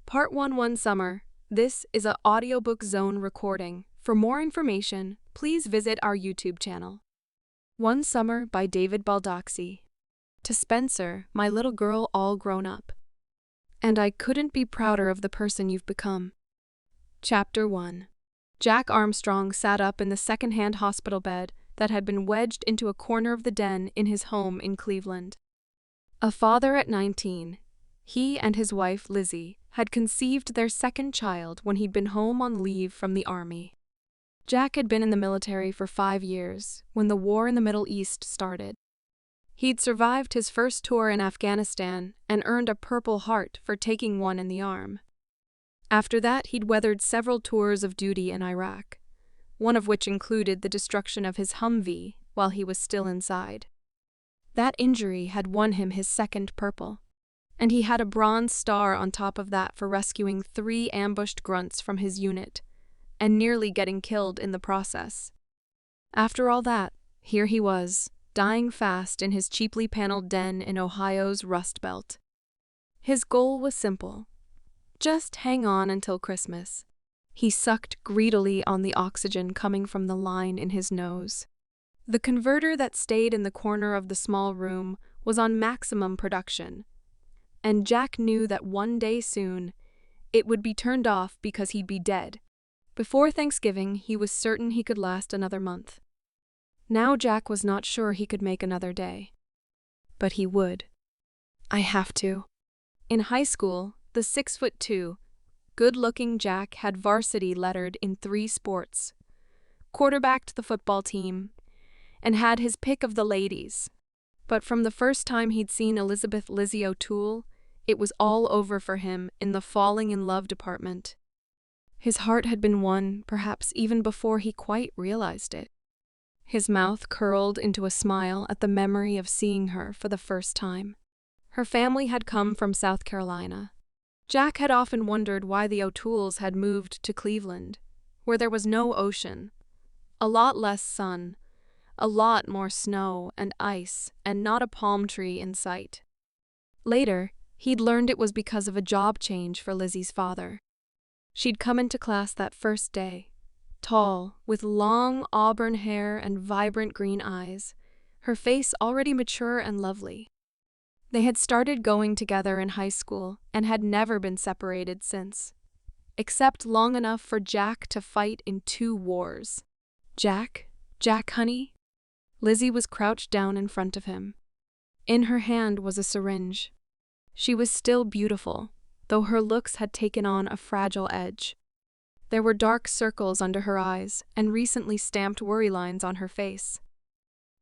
Part 1 One Summer. This is a Audiobookzone recording. For more information, please visit our YouTube channel. One Summer by David Baldacci. To Spencer, my little girl all grown up. And I couldn't be prouder of the person you've become. Chapter 1. Jack Armstrong sat up in the second-hand hospital bed that had been wedged into a corner of the den in his home in Cleveland. A father at 19, he and his wife, Lizzie, had conceived their second child when he'd been home on leave from the army. Jack had been in the military for 5 years when the war in the Middle East started. He'd survived his first tour in Afghanistan and earned a Purple Heart for taking one in the arm. After that, he'd weathered several tours of duty in Iraq, one of which included the destruction of his Humvee while he was still inside. That injury had won him his second Purple, and he had a Bronze Star on top of that for rescuing 3 ambushed grunts from his unit and nearly getting killed in the process. After all that, here he was, dying fast in his cheaply paneled den in Ohio's Rust Belt. His goal was simple. Just hang on until Christmas. He sucked greedily on the oxygen coming from the line in his nose. The converter that stayed in the corner of the small room was on maximum production, and Jack knew that one day soon it would be turned off because he'd be dead. Before Thanksgiving, he was certain he could last another month. Now Jack was not sure he could make another day. But he would. I have to. In high school, the 6'2", good-looking Jack had varsity lettered in 3 sports, quarterbacked the football team, and had his pick of the ladies. But from the first time he'd seen Elizabeth Lizzie O'Toole, it was all over for him in the falling in love department. His heart had been won, perhaps even before he quite realized it. His mouth curled into a smile at the memory of seeing her for the first time. Her family had come from South Carolina. Jack had often wondered why the O'Tooles had moved to Cleveland, where there was no ocean, a lot less sun, a lot more snow and ice, and not a palm tree in sight. Later, he'd learned it was because of a job change for Lizzie's father. She'd come into class that first day, tall, with long auburn hair and vibrant green eyes, her face already mature and lovely. They had started going together in high school and had never been separated since, except long enough for Jack to fight in 2 wars. Jack, honey? Lizzie was crouched down in front of him. In her hand was a syringe. She was still beautiful, though her looks had taken on a fragile edge. There were dark circles under her eyes and recently stamped worry lines on her face.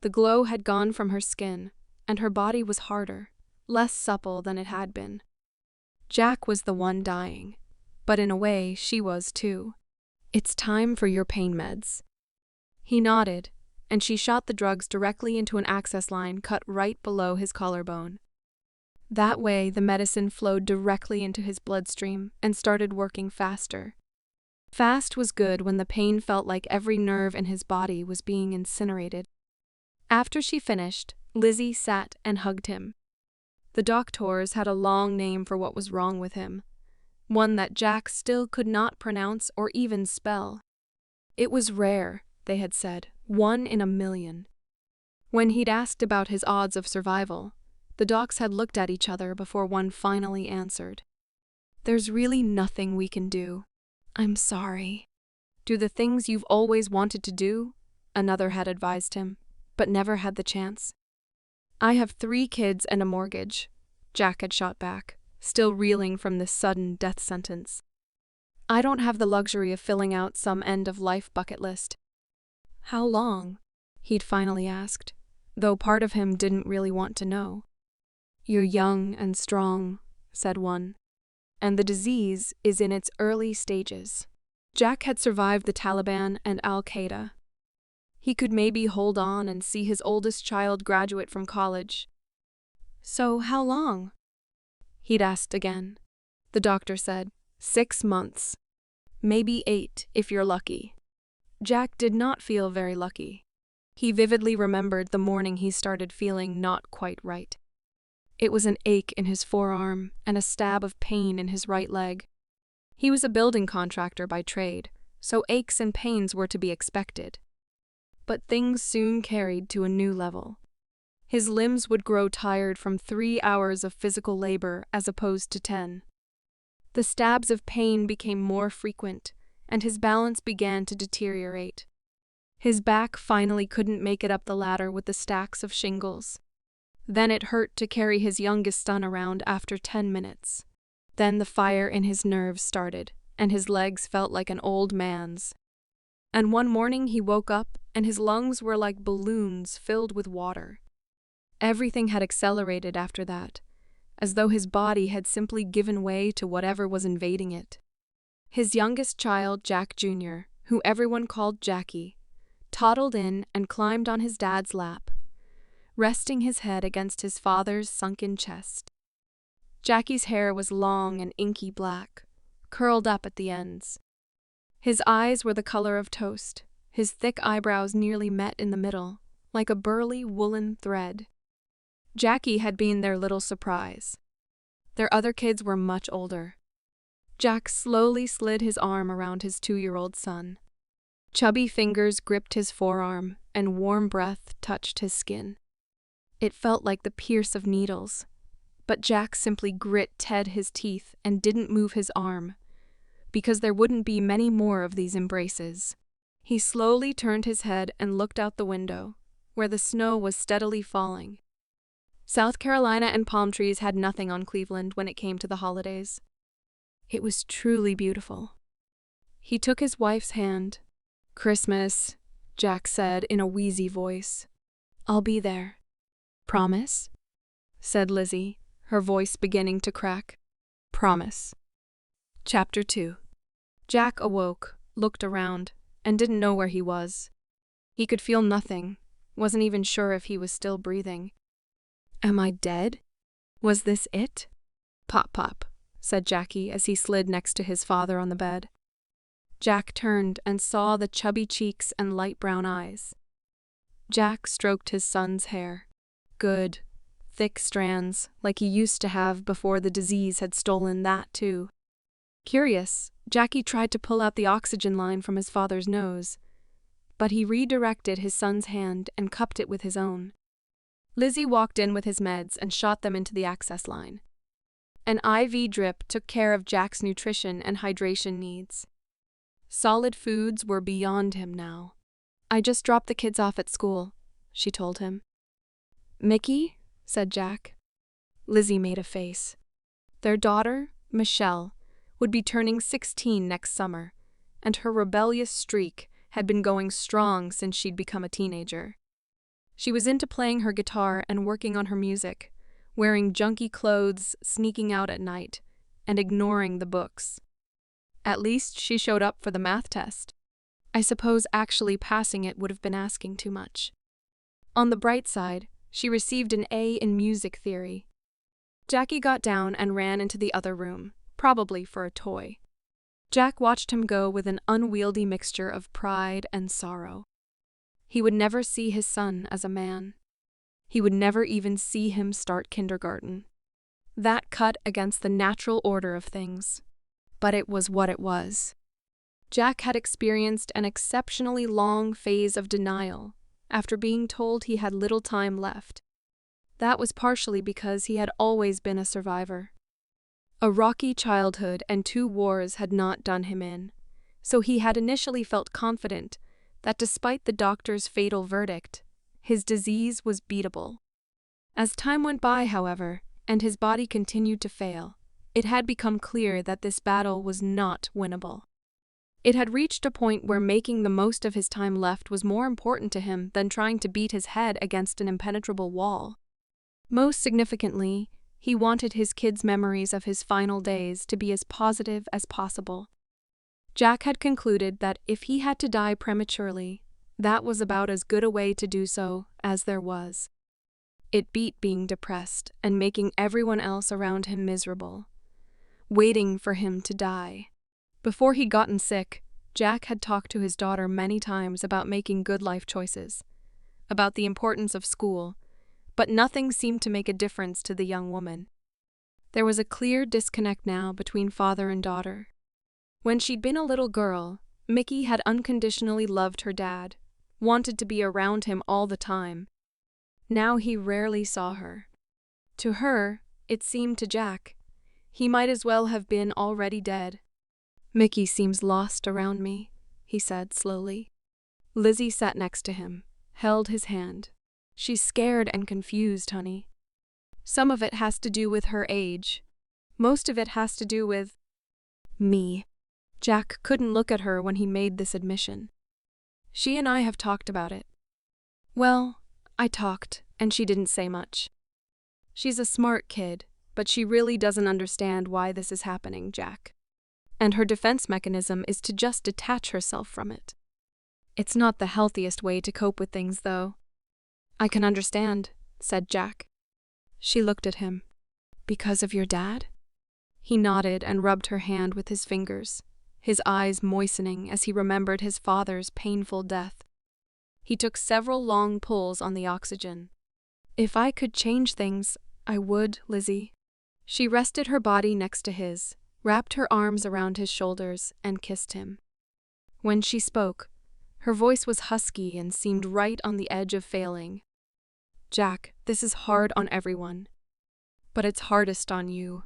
The glow had gone from her skin, and her body was harder, less supple than it had been. Jack was the one dying, but in a way she was too. "It's time for your pain meds." He nodded, and she shot the drugs directly into an access line cut right below his collarbone. That way, the medicine flowed directly into his bloodstream and started working faster. Fast was good when the pain felt like every nerve in his body was being incinerated. After she finished, Lizzie sat and hugged him. The doctors had a long name for what was wrong with him, one that Jack still could not pronounce or even spell. It was rare, they had said, 1 in a million. When he'd asked about his odds of survival, the docs had looked at each other before one finally answered. "There's really nothing we can do. I'm sorry." "Do the things you've always wanted to do?" another had advised him, but never had the chance. "I have 3 kids and a mortgage," Jack had shot back, still reeling from this sudden death sentence. "I don't have the luxury of filling out some end-of-life bucket list." "How long?" he'd finally asked, though part of him didn't really want to know. "You're young and strong," said one, "and the disease is in its early stages." Jack had survived the Taliban and Al-Qaeda. He could maybe hold on and see his oldest child graduate from college. "So how long?" he'd asked again. The doctor said, 6 months. Maybe 8 if you're lucky. Jack did not feel very lucky. He vividly remembered the morning he started feeling not quite right. It was an ache in his forearm and a stab of pain in his right leg. He was a building contractor by trade, so aches and pains were to be expected. But things soon carried to a new level. His limbs would grow tired from 3 hours of physical labor as opposed to 10. The stabs of pain became more frequent, and his balance began to deteriorate. His back finally couldn't make it up the ladder with the stacks of shingles. Then it hurt to carry his youngest son around after 10 minutes. Then the fire in his nerves started, and his legs felt like an old man's. And one morning he woke up, and his lungs were like balloons filled with water. Everything had accelerated after that, as though his body had simply given way to whatever was invading it. His youngest child, Jack Jr., who everyone called Jackie, toddled in and climbed on his dad's lap, resting his head against his father's sunken chest. Jackie's hair was long and inky black, curled up at the ends. His eyes were the color of toast, his thick eyebrows nearly met in the middle, like a burly woolen thread. Jackie had been their little surprise. Their other kids were much older. Jack slowly slid his arm around his 2-year-old son. Chubby fingers gripped his forearm, and warm breath touched his skin. It felt like the pierce of needles, but Jack simply grit his teeth and didn't move his arm, because there wouldn't be many more of these embraces. He slowly turned his head and looked out the window, where the snow was steadily falling. South Carolina and palm trees had nothing on Cleveland when it came to the holidays. It was truly beautiful. He took his wife's hand. "Christmas," Jack said in a wheezy voice. "I'll be there." "Promise?" said Lizzie, her voice beginning to crack. "Promise." Chapter 2. Jack awoke, looked around, and didn't know where he was. He could feel nothing, wasn't even sure if he was still breathing. "Am I dead? Was this it?" "Pop, pop," said Jackie as he slid next to his father on the bed. Jack turned and saw the chubby cheeks and light brown eyes. Jack stroked his son's hair. Good, thick strands, like he used to have before the disease had stolen that too. Curious, Jackie tried to pull out the oxygen line from his father's nose, but he redirected his son's hand and cupped it with his own. Lizzie walked in with his meds and shot them into the access line. An IV drip took care of Jack's nutrition and hydration needs. Solid foods were beyond him now. "I just dropped the kids off at school," she told him. "Mickey?" said Jack. Lizzie made a face. Their daughter, Michelle, would be turning 16 next summer, and her rebellious streak had been going strong since she'd become a teenager. She was into playing her guitar and working on her music, wearing junky clothes, sneaking out at night, and ignoring the books. At least she showed up for the math test. I suppose actually passing it would have been asking too much. On the bright side, she received an A in music theory. Jackie got down and ran into the other room, probably for a toy. Jack watched him go with an unwieldy mixture of pride and sorrow. He would never see his son as a man. He would never even see him start kindergarten. That cut against the natural order of things. But it was what it was. Jack had experienced an exceptionally long phase of denial after being told he had little time left. That was partially because he had always been a survivor. A rocky childhood and 2 wars had not done him in, so he had initially felt confident that despite the doctor's fatal verdict, his disease was beatable. As time went by, however, and his body continued to fail, it had become clear that this battle was not winnable. It had reached a point where making the most of his time left was more important to him than trying to beat his head against an impenetrable wall. Most significantly, he wanted his kids' memories of his final days to be as positive as possible. Jack had concluded that if he had to die prematurely, that was about as good a way to do so as there was. It beat being depressed and making everyone else around him miserable, waiting for him to die. Before he'd gotten sick, Jack had talked to his daughter many times about making good life choices, about the importance of school, but nothing seemed to make a difference to the young woman. There was a clear disconnect now between father and daughter. When she'd been a little girl, Mickey had unconditionally loved her dad, wanted to be around him all the time. Now he rarely saw her. To her, it seemed to Jack, he might as well have been already dead. "Mickey seems lost around me," he said slowly. Lizzie sat next to him, held his hand. "She's scared and confused, honey. Some of it has to do with her age. Most of it has to do with me." Jack couldn't look at her when he made this admission. "She and I have talked about it." "Well, I talked, and she didn't say much. She's a smart kid, but she really doesn't understand why this is happening, Jack. And her defense mechanism is to just detach herself from it. It's not the healthiest way to cope with things, though." "I can understand," said Jack. She looked at him. "Because of your dad?" He nodded and rubbed her hand with his fingers, his eyes moistening as he remembered his father's painful death. He took several long pulls on the oxygen. "If I could change things, I would, Lizzie." She rested her body next to his, wrapped her arms around his shoulders, and kissed him. When she spoke, her voice was husky and seemed right on the edge of failing. "Jack, this is hard on everyone. But it's hardest on you.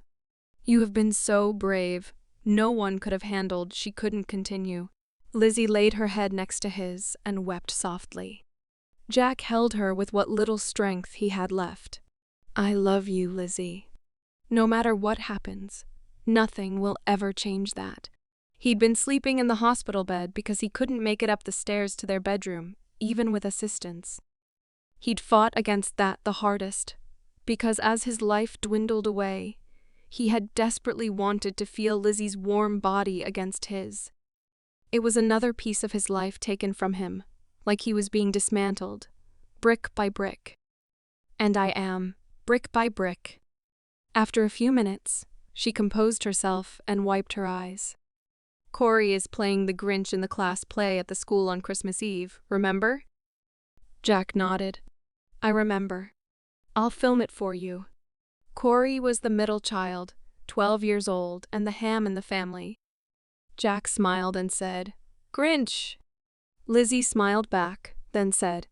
You have been so brave. No one could have handled." She couldn't continue. Lizzie laid her head next to his and wept softly. Jack held her with what little strength he had left. "I love you, Lizzie. No matter what happens, nothing will ever change that." He'd been sleeping in the hospital bed because he couldn't make it up the stairs to their bedroom, even with assistance. He'd fought against that the hardest, because as his life dwindled away, he had desperately wanted to feel Lizzie's warm body against his. It was another piece of his life taken from him, like he was being dismantled, brick by brick. "And I am, brick by brick." After a few minutes, she composed herself and wiped her eyes. "Corey is playing the Grinch in the class play at the school on Christmas Eve, remember?" Jack nodded. "I remember. I'll film it for you." Corey was the middle child, 12 years old, and the ham in the family. Jack smiled and said, "Grinch." Lizzie smiled back, then said,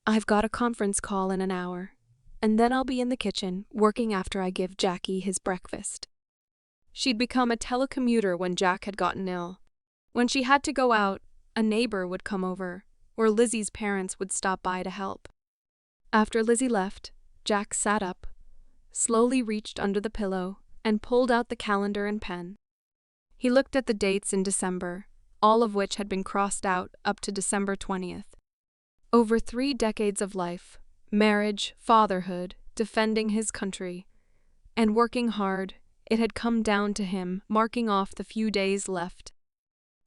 "I've got a conference call in an hour, and then I'll be in the kitchen working after I give Jackie his breakfast." She'd become a telecommuter when Jack had gotten ill. When she had to go out, a neighbor would come over, or Lizzie's parents would stop by to help. After Lizzie left, Jack sat up, slowly reached under the pillow, and pulled out the calendar and pen. He looked at the dates in December, all of which had been crossed out up to December 20th. Over 3 decades of life, marriage, fatherhood, defending his country, and working hard, it had come down to him, marking off the few days left.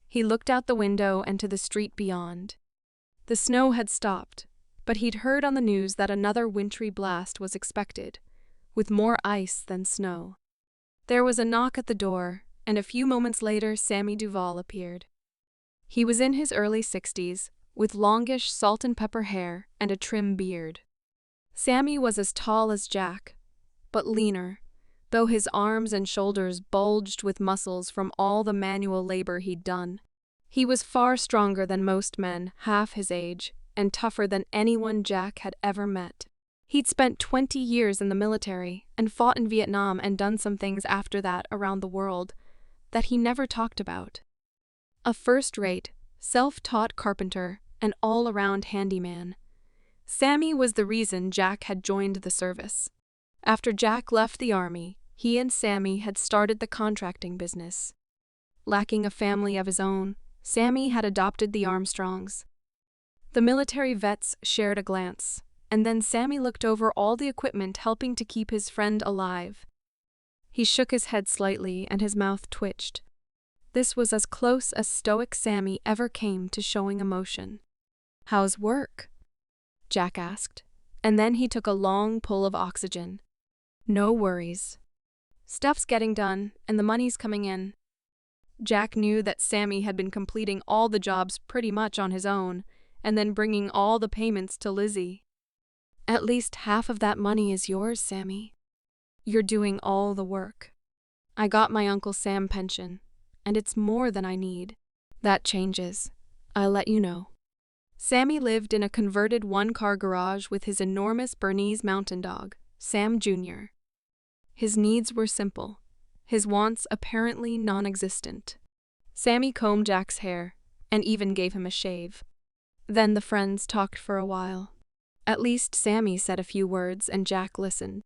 He looked out the window and to the street beyond. The snow had stopped, but he'd heard on the news that another wintry blast was expected, with more ice than snow. There was a knock at the door, and a few moments later Sammy Duval appeared. He was in his early 60s, with longish salt and pepper hair and a trim beard. Sammy was as tall as Jack, but leaner, though his arms and shoulders bulged with muscles from all the manual labor he'd done. He was far stronger than most men half his age, and tougher than anyone Jack had ever met. He'd spent 20 years in the military and fought in Vietnam and done some things after that around the world that he never talked about. A first-rate, self-taught carpenter and all-around handyman, Sammy was the reason Jack had joined the service. After Jack left the army, he and Sammy had started the contracting business. Lacking a family of his own, Sammy had adopted the Armstrongs. The military vets shared a glance, and then Sammy looked over all the equipment helping to keep his friend alive. He shook his head slightly and his mouth twitched. This was as close as stoic Sammy ever came to showing emotion. "How's work?" Jack asked, and then he took a long pull of oxygen. "No worries. Stuff's getting done, and the money's coming in." Jack knew that Sammy had been completing all the jobs pretty much on his own, and then bringing all the payments to Lizzie. "At least half of that money is yours, Sammy. You're doing all the work. I got my Uncle Sam pension, and it's more than I need. That changes. I'll let you know. Sammy lived in a converted one-car garage with his enormous Bernese mountain dog, Sam Jr. His needs were simple, his wants apparently non-existent. Sammy combed Jack's hair and even gave him a shave. Then the friends talked for a while. At least Sammy said a few words and Jack listened.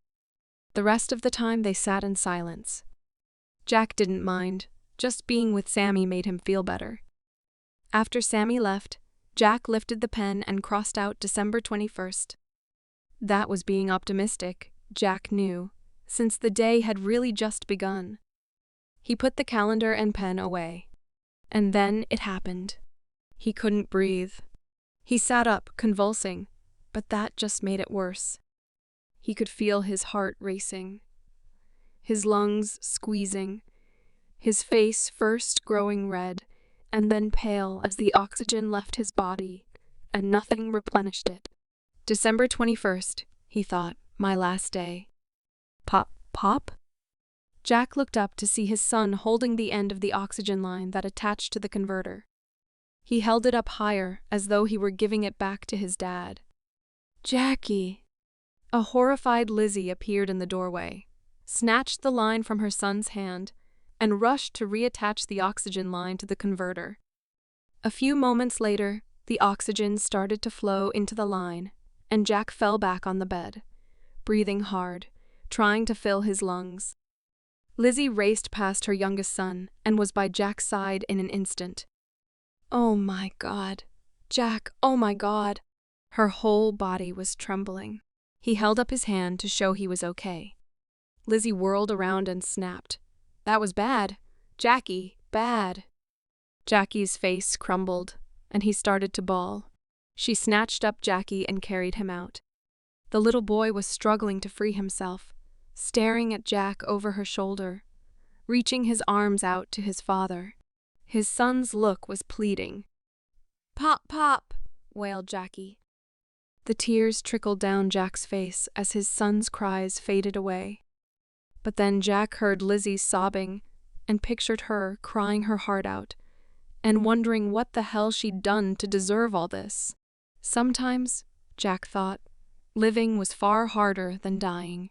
The rest of the time they sat in silence. Jack didn't mind. Just being with Sammy made him feel better. After Sammy left, Jack lifted the pen and crossed out December 21st. That was being optimistic, Jack knew, since the day had really just begun. He put the calendar and pen away. And then it happened. He couldn't breathe. He sat up, convulsing, but that just made it worse. He could feel his heart racing, his lungs squeezing, his face first growing red and then pale as the oxygen left his body, and nothing replenished it. December 21st, he thought, my last day. Pop, pop? Jack looked up to see his son holding the end of the oxygen line that attached to the converter. He held it up higher, as though he were giving it back to his dad. Jackie! A horrified Lizzie appeared in the doorway, snatched the line from her son's hand, and rushed to reattach the oxygen line to the converter. A few moments later, the oxygen started to flow into the line, and Jack fell back on the bed, breathing hard, trying to fill his lungs. Lizzie raced past her youngest son and was by Jack's side in an instant. Oh my God, Jack, oh my God. Her whole body was trembling. He held up his hand to show he was okay. Lizzie whirled around and snapped. That was bad. Jackie, bad. Jackie's face crumbled, and he started to bawl. She snatched up Jackie and carried him out. The little boy was struggling to free himself, staring at Jack over her shoulder, reaching his arms out to his father. His son's look was pleading. Pop, pop, wailed Jackie. The tears trickled down Jack's face as his son's cries faded away. But then Jack heard Lizzie sobbing and pictured her crying her heart out and wondering what the hell she'd done to deserve all this. Sometimes, Jack thought, living was far harder than dying.